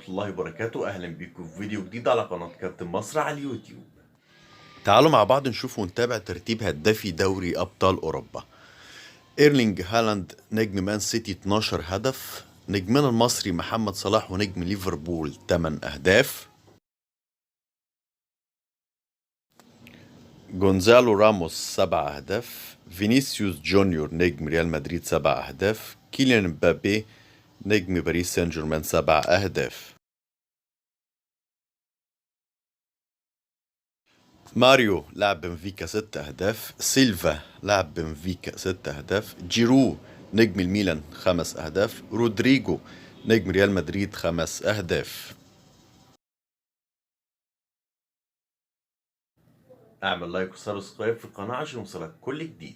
ورحمة الله وبركاته. أهلا بيكم في فيديو جديد على قناة كابتن مصر على اليوتيوب. تعالوا مع بعض نشوف ونتابع ترتيب هدافي دوري أبطال أوروبا. إيرلينج هالاند نجم مان سيتي 12 هدف، نجمنا المصري محمد صلاح ونجم ليفربول 8 أهداف، جونزالو راموس 7 أهداف، فينيسيوس جونيور نجم ريال مدريد 7 أهداف، كيليان مبابي نجم باريس سان جيرمان 7 أهداف، ماريو لاعب بنفيكا 6 أهداف، سيلفا لاعب بنفيكا 6 أهداف، جيرو نجم الميلان 5 أهداف، رودريجو نجم ريال مدريد 5 أهداف. اعمل لايك وسبسكرايب في القناة عشان يوصلك كل جديد.